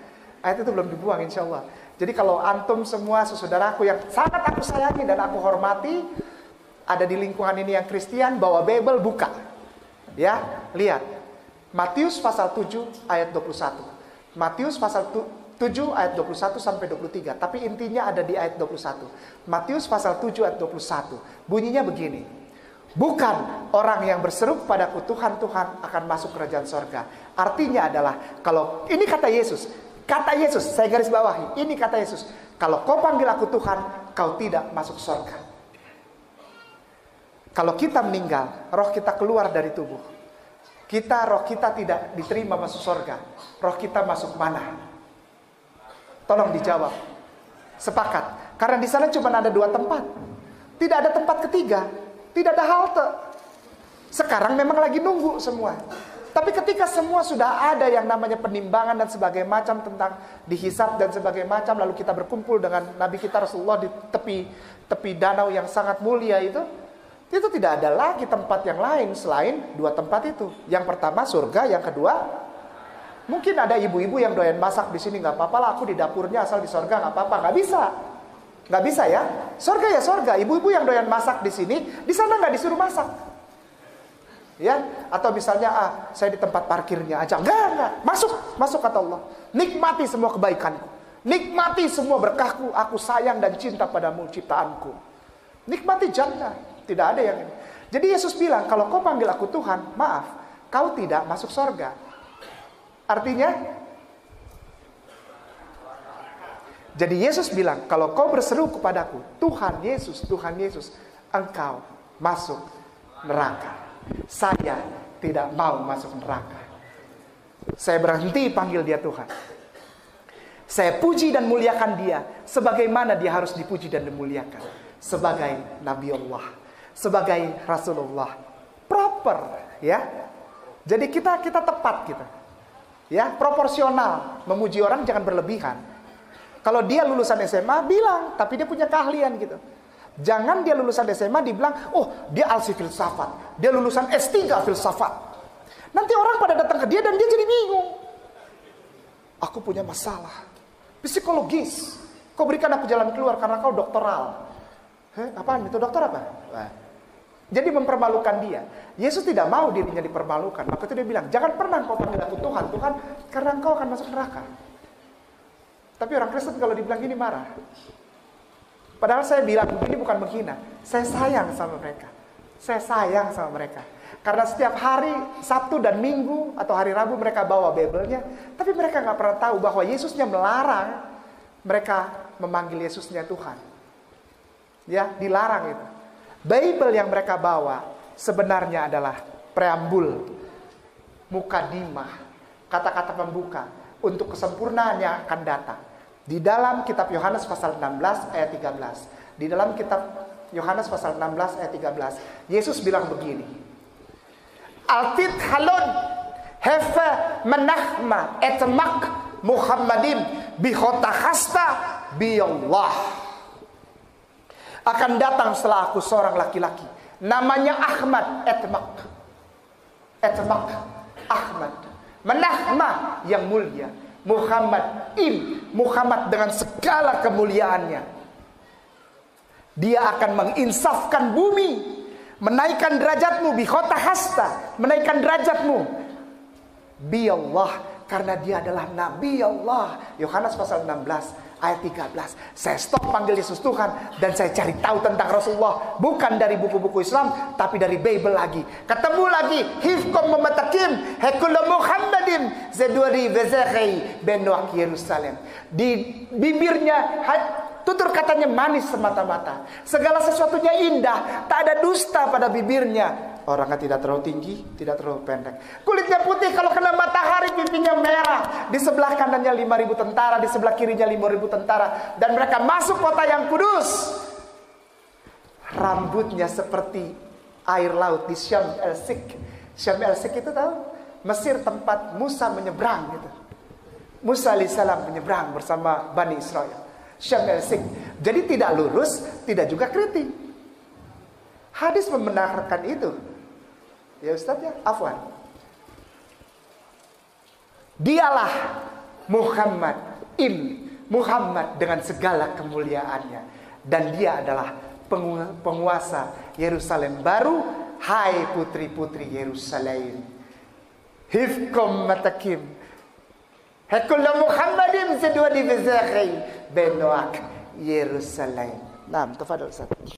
Ayat itu belum dibuang insya Allah. Jadi kalau antum semua saudaraku yang sangat aku sayangi dan aku hormati, ada di lingkungan ini yang Kristen, bawa Bible, buka. Ya, lihat. Matius pasal 7 ayat 21. Matius pasal 7 ayat 21 sampai 23. Tapi intinya ada di ayat 21. Matius pasal 7 ayat 21. Bunyinya begini. Bukan orang yang berseru kepadaku Tuhan, Tuhan akan masuk kerajaan sorga. Artinya adalah, kalau ini kata Yesus. Kata Yesus, saya garis bawahi. Ini kata Yesus. Kalau kau panggil aku Tuhan, kau tidak masuk sorga. Kalau kita meninggal, roh kita keluar dari tubuh. Roh kita tidak diterima masuk sorga. Roh kita masuk mana? Tolong dijawab. Sepakat. Karena di sana cuma ada 2 tempat. Tidak ada tempat ketiga. Tidak ada halte. Sekarang memang lagi nunggu semua. Tapi ketika semua sudah ada yang namanya penimbangan dan sebagainya macam tentang dihisab dan sebagainya macam, lalu kita berkumpul dengan Nabi kita Rasulullah di tepi danau yang sangat mulia itu tidak ada lagi tempat yang lain selain 2 tempat itu. Yang pertama surga, yang kedua mungkin ada ibu-ibu yang doyan masak di sini, nggak apa-apa lah, aku di dapurnya asal di sorga nggak apa-apa. Nggak bisa ya. Sorga ya sorga. Ibu-ibu yang doyan masak di sini, di sana nggak disuruh masak. Ya, atau misalnya saya di tempat parkirnya aja. Enggak. Masuk kata Allah. Nikmati semua kebaikanku. Nikmati semua berkahku. Aku sayang dan cinta padamu ciptaanku. Nikmati jannah. Tidak ada yang ini. Jadi Yesus bilang, kalau kau panggil aku Tuhan, maaf, kau tidak masuk sorga. Artinya, jadi Yesus bilang, kalau kau berseru kepadaku, Tuhan Yesus, engkau masuk neraka. Saya tidak mau masuk neraka. Saya berhenti panggil dia Tuhan. Saya puji dan muliakan dia sebagaimana dia harus dipuji dan dimuliakan. Sebagai Nabi Allah, sebagai Rasulullah. Proper, ya. Jadi kita tepat gitu. Ya, proporsional. Memuji orang jangan berlebihan. Kalau dia lulusan SMA, bilang, tapi dia punya keahlian gitu. Jangan dia lulusan SMA dibilang, oh dia alsi filsafat, dia lulusan S3 filsafat. Nanti orang pada datang ke dia dan dia jadi bingung. Aku punya masalah psikologis. Kau berikan aku jalan keluar karena kau doktoral. Apaan itu, dokter apa? Jadi mempermalukan dia. Yesus tidak mau dirinya dipermalukan. Maka itu dia bilang, jangan pernah kau panggil aku Tuhan, karena engkau akan masuk neraka. Tapi orang Kristen kalau dibilang gini marah. Padahal saya bilang ini bukan menghina. Saya sayang sama mereka. Karena setiap hari Sabtu dan Minggu atau hari Rabu mereka bawa Bible-nya. Tapi mereka gak pernah tahu bahwa Yesusnya melarang mereka memanggil Yesusnya Tuhan. Ya, dilarang itu. Bible yang mereka bawa sebenarnya adalah preambul, mukadimah, kata-kata pembuka untuk kesempurnaan yang akan datang. Di dalam kitab Yohanes pasal 16 ayat 13. Di dalam kitab Yohanes pasal 16 ayat 13. Yesus bilang begini. Altit halon hefe menahma etmak Muhammadin bihotahasta biyallah. Akan datang setelah aku seorang laki-laki. Namanya Ahmad etmak. Ahmad. Menahma yang mulia. Muhammad dengan segala kemuliaannya. Dia akan menginsafkan bumi, menaikkan derajatmu bihota hasta, menaikkan derajatmu bi Allah, karena dia adalah Nabi Allah. Yohanes pasal 16 ayat 13. Saya stop panggil Yesus Tuhan dan saya cari tahu tentang Rasulullah, bukan dari buku-buku Islam tapi dari Bible lagi. Ketemu lagi hifkom mematakim hekul Muhammadin zeduri vezekhi benwak Yerusalem. Di bibirnya tutur katanya manis semata-mata. Segala sesuatunya indah, tak ada dusta pada bibirnya. Orangnya tidak terlalu tinggi, tidak terlalu pendek. Kulitnya putih, kalau kena matahari pipinya merah. Di sebelah kanannya 5.000 tentara, di sebelah kirinya 5.000 tentara. Dan mereka masuk kota yang kudus. Rambutnya seperti air laut di Syam el-Sik. Syam el-Sik itu tahu? Mesir tempat Musa menyeberang gitu. Musa alaihissalam menyeberang bersama Bani Israel. Syam el-Sik. Jadi tidak lurus, tidak juga keriting. Hadis membenarkan itu. Ya Ustaz ya, afwan. Dialah Muhammad dengan segala kemuliaannya, dan dia adalah penguasa Yerusalem baru. Hai putri-putri Yerusalem, hifkum matakim hakulla Muhammadin sedua di bezakhi benoak Yerusalem. Nah, tafadhol Ustaz.